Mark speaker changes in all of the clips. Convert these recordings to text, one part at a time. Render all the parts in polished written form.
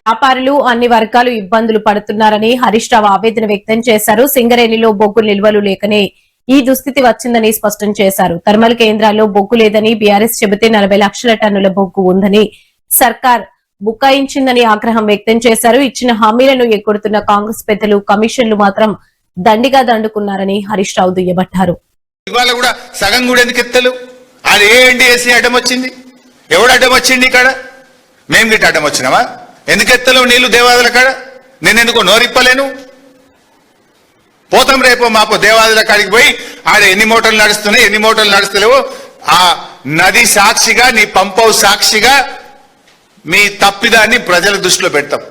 Speaker 1: వ్యాపారులు అన్ని వర్గాలు ఇబ్బందులు పడుతున్నారని హరీష్ రావు ఆవేదన వ్యక్తం చేశారు. సింగరేణిలో బొగ్గు నిల్వలు లేకనే ఈ దుస్థితి వచ్చిందని స్పష్టం చేశారు. థర్మల్ కేంద్రాల్లో బొగ్గు లేదని బీఆర్ఎస్ చెబితే 40 లక్షల టన్నుల బొగ్గు ఉందని సర్కార్ బుకాయించిందని ఆగ్రహం వ్యక్తం చేశారు. ఇచ్చిన హామీలను ఎగ్గొడుతున్న కాంగ్రెస్ పెద్దలు కమిషన్లు మాత్రం దండిగా దండుకున్నారని హరీష్ రావు దుయ్యబట్టారు.
Speaker 2: ఇవాళ కూడా సగం కూడా ఎందుకు ఎత్తలు? అది ఏఎన్డీఎస్సీ అడ్డం వచ్చింది, ఎవడు అడ్డం వచ్చింది? ఇక్కడ మేము గిట్ట అడ్డం వచ్చినావా? ఎందుకు ఎత్తలు నీళ్లు దేవాదుల కాడ? నేనెందుకు నోరిప్పలేను? పోతాం రేపో మాపో దేవాదుల కాడికి పోయి ఆడ ఎన్ని మోటార్లు నడుస్తున్నాయి, ఎన్ని మోటార్లు నడుస్తలేవో ఆ నది సాక్షిగా, నీ పంపవు సాక్షిగా మీ తప్పిదాన్ని ప్రజల దృష్టిలో పెడతాం.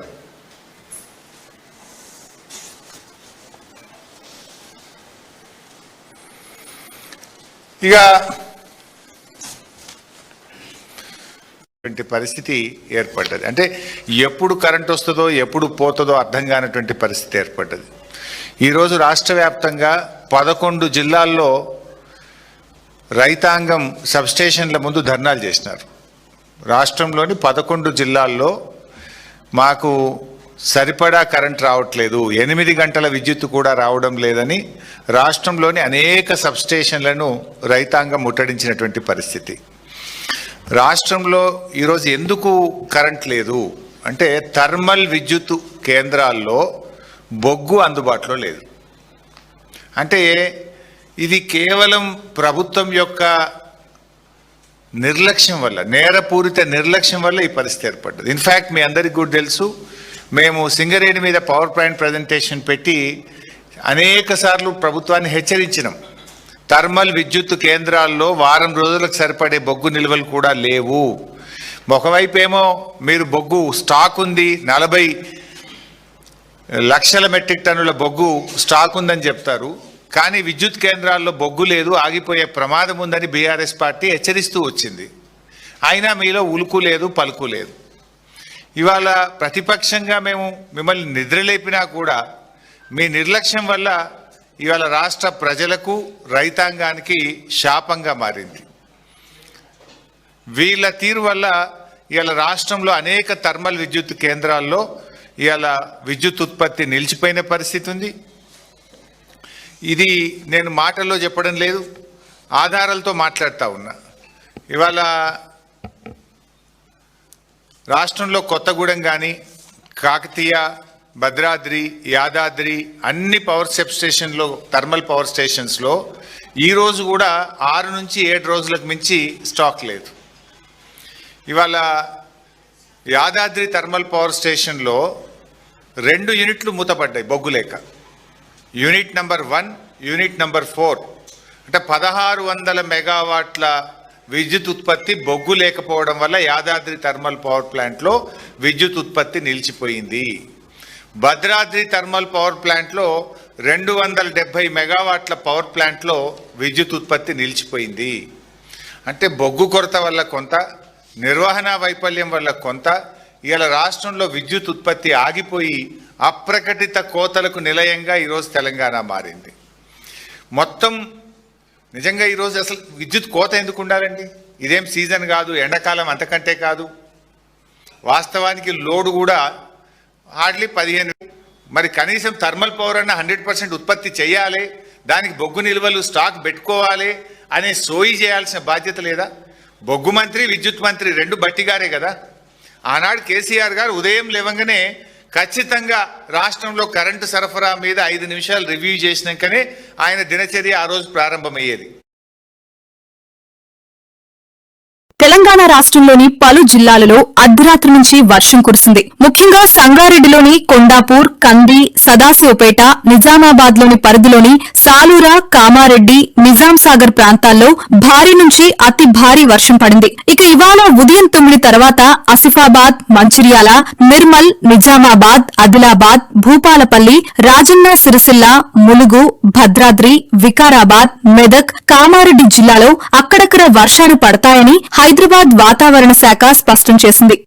Speaker 2: ఇక పరిస్థితి ఏర్పడ్డది. అంటే ఎప్పుడు కరెంట్ వస్తుందో ఎప్పుడు పోతుందో అర్థం కానటువంటి పరిస్థితి ఏర్పడ్డది. ఈరోజు రాష్ట్ర వ్యాప్తంగా 11 జిల్లాల్లో రైతాంగం సబ్స్టేషన్ల ముందు ధర్నాలు చేసినారు. రాష్ట్రంలోని 11 జిల్లాల్లో మాకు సరిపడా కరెంట్ రావట్లేదు, 8 గంటల విద్యుత్ కూడా రావడం లేదని రాష్ట్రంలోని అనేక సబ్స్టేషన్లను రైతాంగం ముట్టడించినటువంటి పరిస్థితి. రాష్ట్రంలో ఈరోజు ఎందుకు కరెంట్ లేదు అంటే థర్మల్ విద్యుత్ కేంద్రాల్లో బొగ్గు అందుబాటులో లేదు. అంటే ఇది కేవలం ప్రభుత్వం యొక్క నిర్లక్ష్యం వల్ల, నేరపూరిత నిర్లక్ష్యం వల్ల ఈ పరిస్థితి ఏర్పడ్డది. ఇన్ఫ్యాక్ట్ మీ అందరికీ కూడా తెలుసు, మేము సింగరేణి మీద పవర్ పాయింట్ ప్రజెంటేషన్ పెట్టి అనేక సార్లు ప్రభుత్వాన్ని హెచ్చరించినాం. థర్మల్ విద్యుత్ కేంద్రాల్లో వారం రోజులకు సరిపడే బొగ్గు నిల్వలు కూడా లేవు. ఒకవైపు ఏమో మీరు బొగ్గు స్టాక్ ఉంది, 40 లక్షల మెట్రిక్ టన్నుల బొగ్గు స్టాక్ ఉందని చెప్తారు, కానీ విద్యుత్ కేంద్రాల్లో బొగ్గు లేదు, ఆగిపోయే ప్రమాదం ఉందని బీఆర్ఎస్ పార్టీ హెచ్చరిస్తూ వచ్చింది. అయినా మీలో ఉలుకు లేదు, పలుకు లేదు. ఇవాళ ప్రతిపక్షంగా మేము మిమ్మల్ని నిద్రలేపినా కూడా మీ నిర్లక్ష్యం వల్ల ఇవాళ రాష్ట్ర ప్రజలకు, రైతాంగానికి శాపంగా మారింది. వీళ్ళ తీరు వల్ల ఇవాళ రాష్ట్రంలో అనేక థర్మల్ విద్యుత్ కేంద్రాల్లో ఇవాళ విద్యుత్ ఉత్పత్తి నిలిచిపోయిన పరిస్థితి ఉంది. ఇది నేను మాటల్లో చెప్పడం లేదు, ఆధారాలతో మాట్లాడుతూ ఉన్నా. ఇవాళ రాష్ట్రంలో కొత్తగూడెం కానీ, కాకతీయ, భద్రాద్రి, యాదాద్రి అన్ని పవర్ సబ్ స్టేషన్లో, థర్మల్ పవర్ స్టేషన్స్లో ఈరోజు కూడా 6 నుంచి 7 రోజులకు మించి స్టాక్ లేదు. ఇవాళ యాదాద్రి థర్మల్ పవర్ స్టేషన్లో 2 యూనిట్లు మూతపడ్డాయి బొగ్గు లేక. యూనిట్ నెంబర్ 1, యూనిట్ నెంబర్ 4 అంటే 1600 మెగావాట్ల విద్యుత్ ఉత్పత్తి బొగ్గు లేకపోవడం వల్ల యాదాద్రి థర్మల్ పవర్ ప్లాంట్లో విద్యుత్ ఉత్పత్తి నిలిచిపోయింది. భద్రాద్రి థర్మల్ పవర్ ప్లాంట్లో 270 మెగావాట్ల పవర్ ప్లాంట్లో విద్యుత్ ఉత్పత్తి నిలిచిపోయింది. అంటే బొగ్గు కొరత వల్ల కొంత, నిర్వహణ వైఫల్యం వల్ల కొంత, ఇవాళ రాష్ట్రంలో విద్యుత్ ఉత్పత్తి ఆగిపోయి అప్రకటిత కోతలకు నిలయంగా ఈరోజు తెలంగాణ మారింది. మొత్తం నిజంగా ఈరోజు అసలు విద్యుత్ కోత ఎందుకు ఉండాలండి? ఇదేం సీజన్ కాదు, ఎండాకాలం అంతకంటే కాదు. వాస్తవానికి లోడ్ కూడా హార్డ్లీ 15. మరి కనీసం థర్మల్ పవర్ అన్న 100% ఉత్పత్తి చేయాలి, దానికి బొగ్గు నిల్వలు స్టాక్ పెట్టుకోవాలి అనే సోయి చేయాల్సిన బాధ్యత లేదా? బొగ్గు మంత్రి, విద్యుత్ మంత్రి 2 బట్టిగారే కదా. ఆనాడు కేసీఆర్ గారు ఉదయం లేవగానే ఖచ్చితంగా రాష్ట్రంలో కరెంటు సరఫరా మీద 5 నిమిషాలు రివ్యూ చేసినాకనే ఆయన దినచర్య ఆ రోజు ప్రారంభమయ్యేది.
Speaker 3: తెలంగాణ రాష్ట్రంలోని పలు జిల్లాలలో అర్ధరాత్రి నుంచి వర్షం కురిసింది. ముఖ్యంగా సంగారెడ్డిలోని కొండాపూర్, కంది, సదాశివపేట, నిజామాబాద్లోని పరిధిలోని సాలూర, కామారెడ్డి, నిజాం సాగర్ ప్రాంతాల్లో భారీ నుంచి అతి భారీ వర్షం పడింది. ఇక ఇవాళ ఉదయం 9 తర్వాత ఆసిఫాబాద్, మంచిర్యాల, నిర్మల్, నిజామాబాద్, ఆదిలాబాద్, భూపాలపల్లి, రాజన్న సిరిసిల్ల, ములుగు, భద్రాద్రి, వికారాబాద్, మెదక్, కామారెడ్డి జిల్లాలో అక్కడక్కడ వర్షాలు పడతాయని హైదరాబాద్ వాతావరణ శాఖ స్పష్టం చేసింది.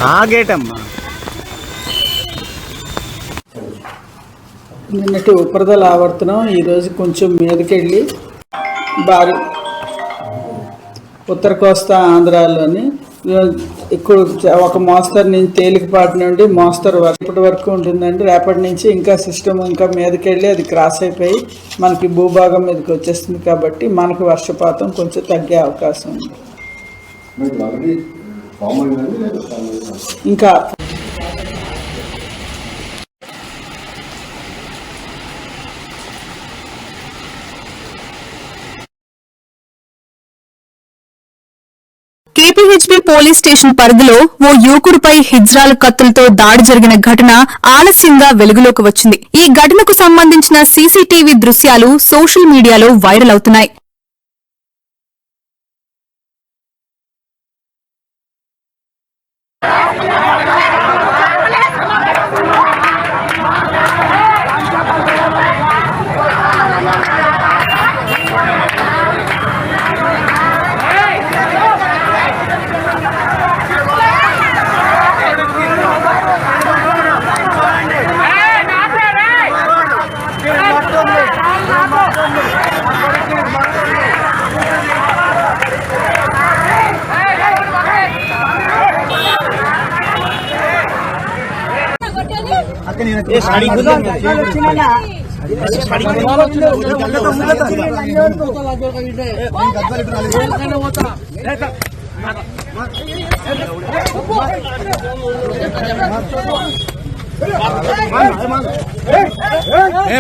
Speaker 4: ఆగేటమ్మా
Speaker 5: నిన్నటి ఉపరితల ఆవర్తనం ఈరోజు కొంచెం మీదకెళ్ళి భారీ ఉత్తర కోస్తా ఆంధ్రాలోని ఎక్కువ ఒక మోస్తరు నుంచి తేలికపాటి నుండి మోస్తరు ఇప్పటి వరకు ఉంటుందండి. రేపటి నుంచి ఇంకా సిస్టమ్ ఇంకా మీదకెళ్ళి అది క్రాస్ అయిపోయి మనకి భూభాగం మీదకి వచ్చేస్తుంది కాబట్టి మనకు వర్షపాతం కొంచెం తగ్గే అవకాశం ఉంది. ఇంకా
Speaker 3: కేపీహెచ్బీ పోలీస్ స్టేషన్ పరిధిలో ఓ యువకుడిపై హిజ్రాల్ కత్తులతో దాడి జరిగిన ఘటన ఆలస్యంగా వెలుగులోకి వచ్చింది. ఈ ఘటనకు సంబంధించిన సీసీటీవీ దృశ్యాలు సోషల్ మీడియాలో వైరల్ అవుతున్నాయి.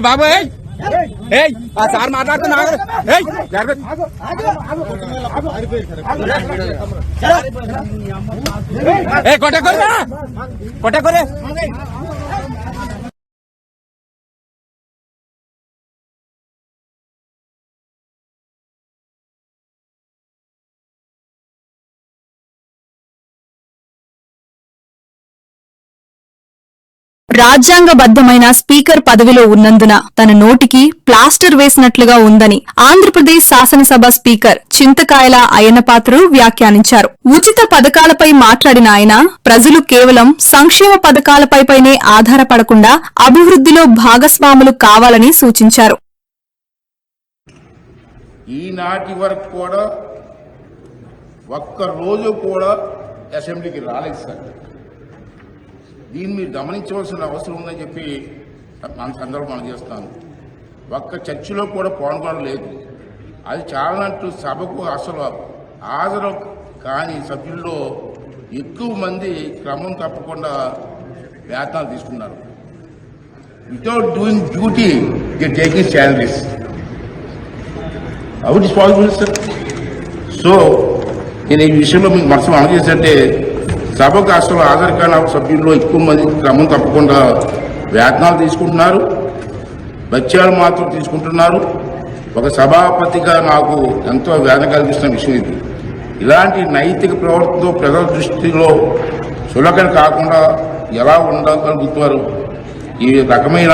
Speaker 4: బాబు సార్ మాట్లాడుతున్నా కొట్టకొరే
Speaker 3: రాజ్యాంగబద్దమైన స్పీకర్ పదవిలో ఉన్నందున తన నోటికి ప్లాస్టర్ వేసినట్లుగా ఉందని ఆంధ్రప్రదేశ్ శాసనసభ స్పీకర్ చింతకాయల అయ్యన్నపాత్రుడు వ్యాఖ్యానించారు. ఉచిత పథకాలపై మాట్లాడిన ఆయన ప్రజలు కేవలం సంక్షేమ పథకాలపైనే ఆధారపడకుండా అభివృద్ధిలో భాగస్వాములు కావాలని సూచించారు.
Speaker 6: ఈనాటి వరకు కూడా ఒక్క రోజు కూడా అసెంబ్లీకి రాలేదు సార్. దీన్ని మీరు గమనించవలసిన అవసరం ఉందని చెప్పి మన సందర్భం మనం చేస్తాను. ఒక్క చర్చలో కూడా పాల్గొనలేదు. అది చాలనంటూ సభకు అసలు హాజరు కాని సభ్యుల్లో ఎక్కువ మంది క్రమం తప్పకుండా వేతనాలు తీసుకున్నారు. Without doing duty they taking salaries. How it is possible sir? So నేను ఈ విషయంలో మీకు మనసు అమలు చేసేంటే సభకు అసలు హాజరు కాని సభ్యుల్లో ఎక్కువ మంది క్రమం తప్పకుండా వేతనాలు తీసుకుంటున్నారు, బత్యాలు మాత్రం తీసుకుంటున్నారు. ఒక సభాపతిగా నాకు ఎంతో వేదన కలిగిస్తున్న విషయం ఇది. ఇలాంటి నైతిక ప్రవర్తనతో ప్రజల దృష్టిలో చులకన కాకుండా ఎలా ఉండగలుగుతారు? ఈ రకమైన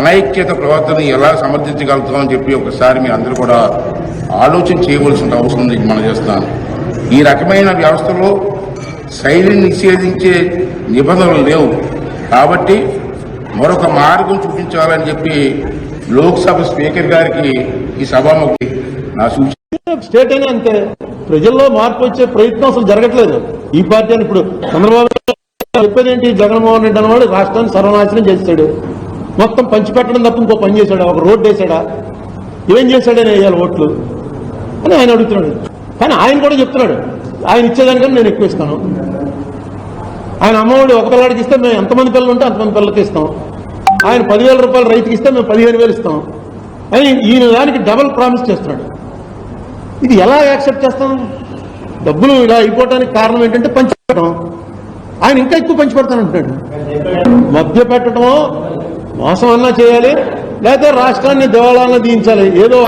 Speaker 6: అనైక్యత ప్రవర్తన ఎలా సమర్థించగలుగుతామని చెప్పి ఒకసారి మీ అందరూ కూడా ఆలోచన చేయవలసిన అవసరం ఉంది. మనం చేస్తున్నాను. ఈ రకమైన వ్యవస్థలో శైలిని నిషేధించే నిబంధనలు లేవు కాబట్టి మరొక మార్గం చూపించాలని చెప్పి లోక్సభ స్పీకర్ గారికి ఈ సభాముఖి నా సూచన.
Speaker 7: స్టేట్ అయినా అంతే, ప్రజల్లో మార్పు వచ్చే ప్రయత్నం అసలు జరగట్లేదు. ఈ పార్టీ అని ఇప్పుడు చంద్రబాబు చెప్పేది ఏంటి? జగన్మోహన్ రెడ్డి అన్నవాడు రాష్ట్రాన్ని సర్వనాశనం చేస్తాడు, మొత్తం పంచిపెట్టడం తప్ప ఇంకో పని చేశాడా? ఒక రోడ్డు వేసాడా? ఏం చేశాడని వేయాలి ఓట్లు అని ఆయన అడుగుతున్నాడు. కానీ ఆయన కూడా చెప్తున్నాడు ఆయన ఇచ్చేదానికన్నా నేను ఎక్కువ ఇస్తాను. ఆయన అమ్మఒడి ఒక పిల్లడికి ఇస్తే మేము ఎంతమంది పిల్లలు ఉంటే అంతమంది పిల్లలకి ఇస్తాం. ఆయన 10,000 రూపాయలు రైతుకి ఇస్తే మేము 15,000 ఇస్తాం అని ఈయన దానికి డబల్ ప్రామిస్ చేస్తున్నాడు. ఇది ఎలా యాక్సెప్ట్ చేస్తాం? డబ్బులు ఇలా అయిపోవడానికి కారణం ఏంటంటే పంచిపెట్టడం. ఆయన ఇంకా ఎక్కువ పంచిపెడతానంటున్నాడు. మధ్య పెట్టడమో మోసం అన్నా చేయాలి, లేకపోతే రాష్ట్రాన్ని దివాళాలను దించాలి. ఏదో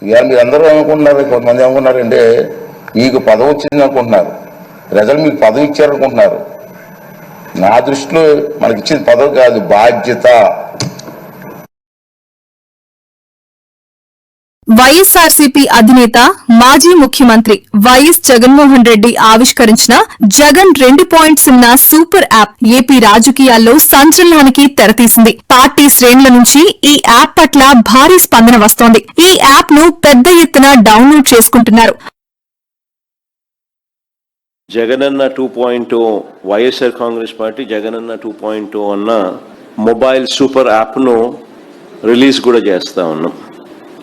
Speaker 8: ఇవాళ మీరు అందరూ అనుకుంటున్నారు, కొంతమంది ఏమనుకున్నారంటే మీకు పదవి వచ్చింది అనుకుంటున్నారు, ప్రజలు మీకు పదవి ఇచ్చారనుకుంటున్నారు. నా దృష్టిలో మనకి ఇచ్చిన పదవి కాదు, బాధ్యత.
Speaker 3: వైఎస్ఆర్సీపీ అధినేత మాజీ ముఖ్యమంత్రి వైఎస్ జగన్మోహన్ రెడ్డి ఆవిష్కరించిన జగన్ 2.0 సూపర్ యాప్ ఏపీ రాజకీయాల్లో సంచలనానికి తెరతీసింది. పార్టీ శ్రేణుల నుంచి ఈ యాప్ పట్ల భారీ స్పందన వస్తోంది. ఈ యాప్ ను పెద్ద ఎత్తున డౌన్లోడ్ చేసుకుంటున్నారు.
Speaker 9: జగనన్న 2.0 వైఎస్ఆర్ కాంగ్రెస్ పార్టీ జగనన్న 2.0 అన్న మొబైల్ సూపర్ యాప్ను రిలీజ్ కూడా చేస్తా ఉన్నాం.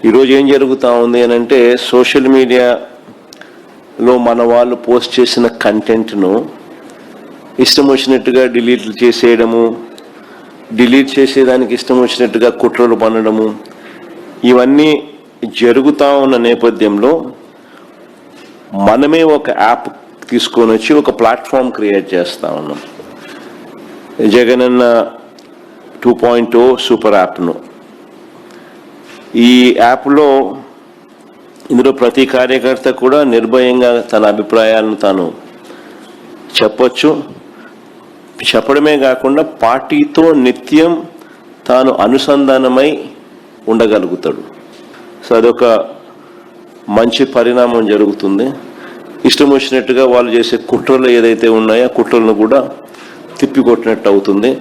Speaker 9: ఈరోజు ఏం జరుగుతూ ఉంది అని అంటే, సోషల్ మీడియాలో మన వాళ్ళు పోస్ట్ చేసిన కంటెంట్ను ఇష్టం వచ్చినట్టుగా డిలీట్ చేసేయడము, డిలీట్ చేసేదానికి ఇష్టం వచ్చినట్టుగా కుట్రలు పన్నడము, ఇవన్నీ జరుగుతూ ఉన్న నేపథ్యంలో మనమే ఒక యాప్ తీసుకొని వచ్చి ఒక ప్లాట్ఫామ్ క్రియేట్ చేస్తా ఉన్నాం. జగనన్న 2.0 సూపర్ యాప్ను. ఈ యాప్లో ఇందులో ప్రతి కార్యకర్త కూడా నిర్భయంగా తన అభిప్రాయాలను తాను చెప్పొచ్చు. చెప్పడమే కాకుండా పార్టీతో నిత్యం తాను అనుసంధానమై ఉండగలుగుతాడు. సో అదొక మంచి పరిణామం జరుగుతుంది. ఇష్టం వచ్చినట్టుగా వాళ్ళు చేసే కుట్రలు ఏదైతే ఉన్నాయో కుట్రలను కూడా తిప్పికొట్టినట్టు అవుతుంది.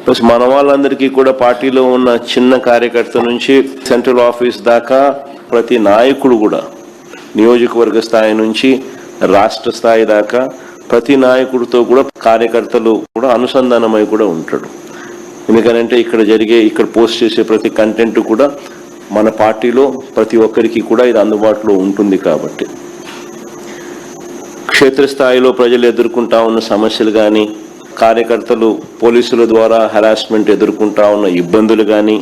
Speaker 9: ప్లస్ మన వాళ్ళందరికీ కూడా పార్టీలో ఉన్న చిన్న కార్యకర్త నుంచి సెంట్రల్ ఆఫీస్ దాకా ప్రతి నాయకుడు కూడా నియోజకవర్గ స్థాయి నుంచి రాష్ట్ర స్థాయి దాకా ప్రతి నాయకుడితో కూడా కార్యకర్తలు కూడా అనుసంధానమై కూడా ఉంటాడు. ఎందుకనంటే ఇక్కడ పోస్ట్ చేసే ప్రతి కంటెంట్ కూడా మన పార్టీలో ప్రతి ఒక్కరికి కూడా ఇది అందుబాటులో ఉంటుంది. కాబట్టి క్షేత్రస్థాయిలో ప్రజలు ఎదుర్కొంటా ఉన్న సమస్యలు కానీ, కార్యకర్తలు పోలీసుల ద్వారా హెరాస్మెంట్ ఎదుర్కొంటా ఉన్న ఇబ్బందులు కానీ,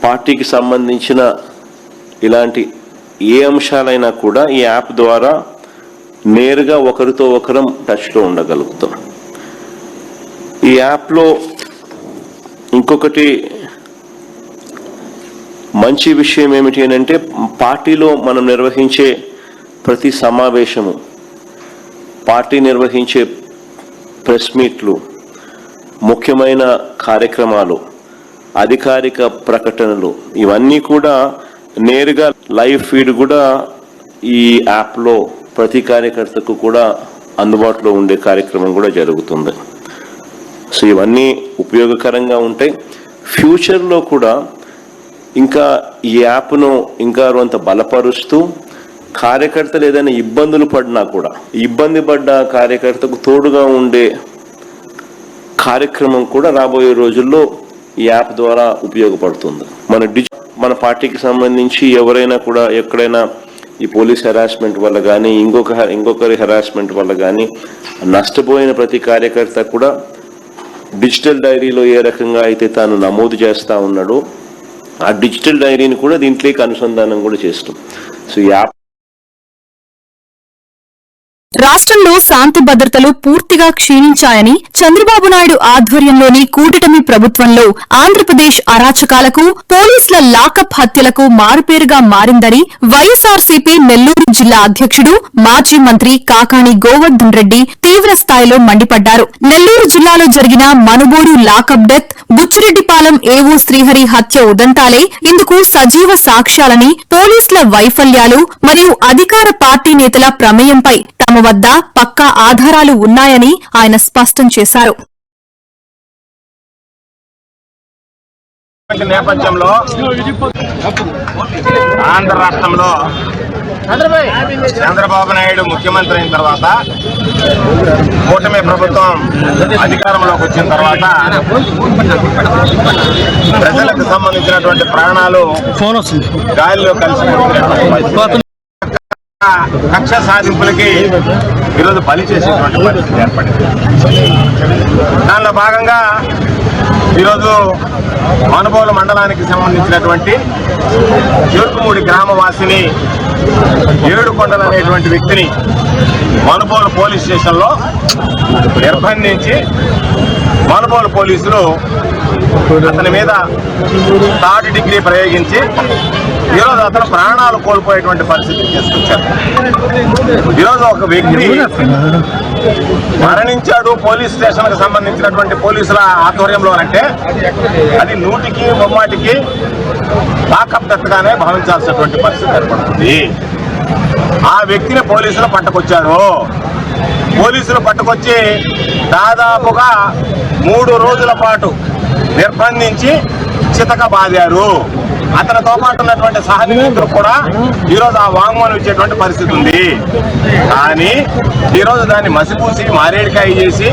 Speaker 9: పార్టీకి సంబంధించిన ఇలాంటి ఏ అంశాలైనా కూడా ఈ యాప్ ద్వారా నేరుగా ఒకరితో ఒకరం టచ్లో ఉండగలుగుతాం. ఈ యాప్లో ఇంకొకటి మంచి విషయం ఏమిటి అని అంటే, పార్టీలో మనం నిర్వహించే ప్రతి సమావేశము, పార్టీ నిర్వహించే ప్రెస్ మీట్లు, ముఖ్యమైన కార్యక్రమాలు, అధికారిక ప్రకటనలు, ఇవన్నీ కూడా నేరుగా లైవ్ ఫీడ్ కూడా ఈ యాప్లో ప్రతి కార్యకర్తకు కూడా అందుబాటులో ఉండే కార్యక్రమం కూడా జరుగుతుంది. సో ఇవన్నీ ఉపయోగకరంగా ఉంటాయి. ఫ్యూచర్లో కూడా ఇంకా ఈ యాప్ను ఇంకా కొంత బలపరుస్తూ కార్యకర్తలు ఏదైనా ఇబ్బందులు పడినా కూడా ఇబ్బంది పడ్డ కార్యకర్తకు తోడుగా ఉండే కార్యక్రమం కూడా రాబోయే రోజుల్లో ఈ యాప్ ద్వారా ఉపయోగపడుతుంది. మన పార్టీకి సంబంధించి ఎవరైనా కూడా ఎక్కడైనా ఈ పోలీస్ హెరాస్మెంట్ వల్ల కానీ ఇంకొకరి హెరాస్మెంట్ వల్ల కానీ నష్టపోయిన ప్రతి కార్యకర్త కూడా డిజిటల్ డైరీలో ఏ రకంగా అయితే తాను నమోదు చేస్తూ ఉన్నాడో ఆ డిజిటల్ డైరీని కూడా దీంట్లోకి అనుసంధానం కూడా చేస్తాం. సో ఈ యాప్
Speaker 3: రాష్ట్రంలో శాంతి భద్రతలు పూర్తిగా క్షీణించాయని చంద్రబాబు నాయుడు ఆధ్వర్యంలోని కూటమి ప్రభుత్వంలో ఆంధ్రప్రదేశ్ అరాచకాలకు, పోలీసుల లాకప్ హత్యలకు మారుపేరుగా మారిందని వైఎస్ఆర్సీపీ నెల్లూరు జిల్లా అధ్యక్షుడు మాజీ మంత్రి కాకాణి గోవర్ధన్ రెడ్డి తీవ్ర స్థాయిలో మండిపడ్డారు. నెల్లూరు జిల్లాలో జరిగిన మనుబోరు లాకప్ డెత్, బుచ్చిరెడ్డిపాలెం ఏవో శ్రీహరి హత్య ఉదంతాలే ఇందుకు సజీవ సాక్ష్యాలని, పోలీసుల వైఫల్యాలు మరియు అధికార పార్టీ నేతల ప్రమేయంపై తమ వద్ద పక్కా ఆధారాలు ఉన్నాయని ఆయన స్పష్టం చేశారు.
Speaker 10: నేపథ్యంలో ఆంధ్ర రాష్ట్రంలో చంద్రబాబు నాయుడు ముఖ్యమంత్రి అయిన తర్వాత, కూటమి ప్రభుత్వం అధికారంలోకి వచ్చిన తర్వాత ప్రజలకు సంబంధించినటువంటి ప్రాణాలు గాలిలో కలిసి కక్ష సాధింపులకి ఈరోజు బలి చేసేటువంటి పరిస్థితి ఏర్పడింది. దానిలో భాగంగా ఈరోజు మనుబోలు మండలానికి సంబంధించినటువంటి ఏడుకుమూడి గ్రామవాసిని ఏడుకొండలు అనేటువంటి వ్యక్తిని మనుబోలు పోలీస్ స్టేషన్లో నిర్బంధించి మనుబోలు పోలీసులు అతని మీద 3rd డిగ్రీ ప్రయోగించి ఈరోజు అతను ప్రాణాలు కోల్పోయేటువంటి పరిస్థితిని తీసుకొచ్చారు. ఈరోజు ఒక వ్యక్తి మరణించాడు పోలీస్ స్టేషన్ కు సంబంధించినటువంటి పోలీసుల ఆధ్వర్యంలో అంటే అది 100కి 30కి లాకప్ డెత్గానే భావించాల్సినటువంటి పరిస్థితి ఏర్పడుతుంది. ఆ వ్యక్తిని పోలీసులు పట్టుకొచ్చారు. పోలీసులు పట్టుకొచ్చి దాదాపుగా 3 రోజుల పాటు నిర్బంధించి చితక బాదారు. అతనితో పాటు ఉన్నటువంటి సహనిందితులు కూడా ఈరోజు ఆ వాంగ్మూలం ఇచ్చేటువంటి పరిస్థితి ఉంది. కానీ ఈరోజు దాన్ని మసిపూసి మారేడికాయ చేసి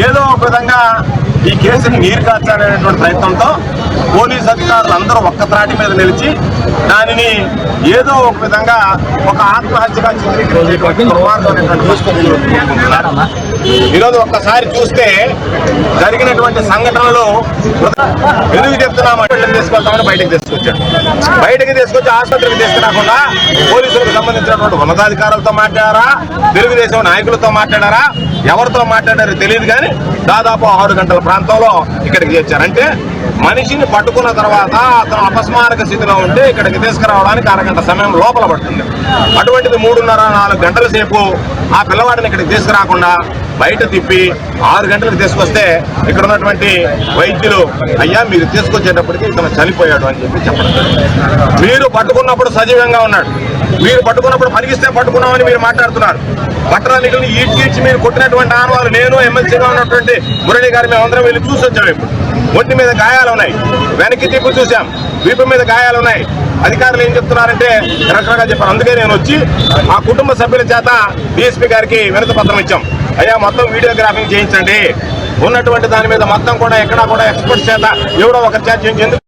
Speaker 10: ఏదో ఒక విధంగా ఈ కేసుని నీరు కార్చాలనేటువంటి ప్రయత్నంతో పోలీసు అధికారులు అందరూ ఒక్క త్రాటి మీద నిలిచి దానిని ఏదో ఒక విధంగా ఒక ఆత్మహత్యగా చిత్రీకరించేటువంటి ఈరోజు ఒక్కసారి చూస్తే జరిగినటువంటి సంఘటనలు ఎందుకు చెప్తున్నామంటే తీసుకెళ్తామని బయటకు తీసుకొచ్చాడు. బయటకు తీసుకొచ్చి ఆసుపత్రికి తీసుకురాకుండా పోలీసులకు సంబంధించినటువంటి ఉన్నతాధికారులతో మాట్లాడారా, తెలుగుదేశం నాయకులతో మాట్లాడారా, ఎవరితో మాట్లాడారో తెలియదు. కానీ దాదాపు 6 గంటల ప్రాంతంలో ఇక్కడికి చేర్చారంటే మనిషిని పట్టుకున్న తర్వాత అతను అపస్మారక స్థితిలో ఉంటే ఇక్కడికి తీసుకురావడానికి 1 గంట సమయం లోపల పడుతుంది. అటువంటిది 3:30-4 గంటల సేపు ఆ పిల్లవాడిని ఇక్కడికి తీసుకురాకుండా బయట తిప్పి 6 గంటలకు తీసుకొస్తే ఇక్కడ ఉన్నటువంటి వైద్యులు అయ్యా మీరు తీసుకొచ్చేటప్పటికి ఇతను చనిపోయాడు అని చెప్పడం. మీరు పట్టుకున్నప్పుడు సజీవంగా ఉన్నాడు, మీరు పట్టుకున్నప్పుడు పనికిస్తే పట్టుకున్నామని మీరు మాట్లాడుతున్నారు. పట్టణానికి ఈడ్చి మీరు కొట్టినటువంటి ఆనవాళ్ళు నేను ఎమ్మెల్సీగా ఉన్నటువంటి మురళి గారు మేమందరం వెళ్ళి చూసి వచ్చాము. ఇప్పుడు ఒంటి మీద గాయాలు ఉన్నాయి, వెనక్కి తిప్పి చూసాం, వీపు మీద గాయాలు ఉన్నాయి. అధికారులు ఏం చెప్తున్నారంటే రకరకాలుగా చెప్పారు. అందుకే నేను వచ్చి ఆ కుటుంబ సభ్యుల చేత డీఎస్పీ గారికి వినతి పత్రం ఇచ్చాం. అయ్యా మొత్తం వీడియోగ్రాఫింగ్ చేయించండి, ఉన్నటువంటి దాని మీద మొత్తం కూడా ఎక్కడా కూడా ఎక్స్పర్ట్స్ చేత ఎవడో ఒకరి చేత చేయించేందుకు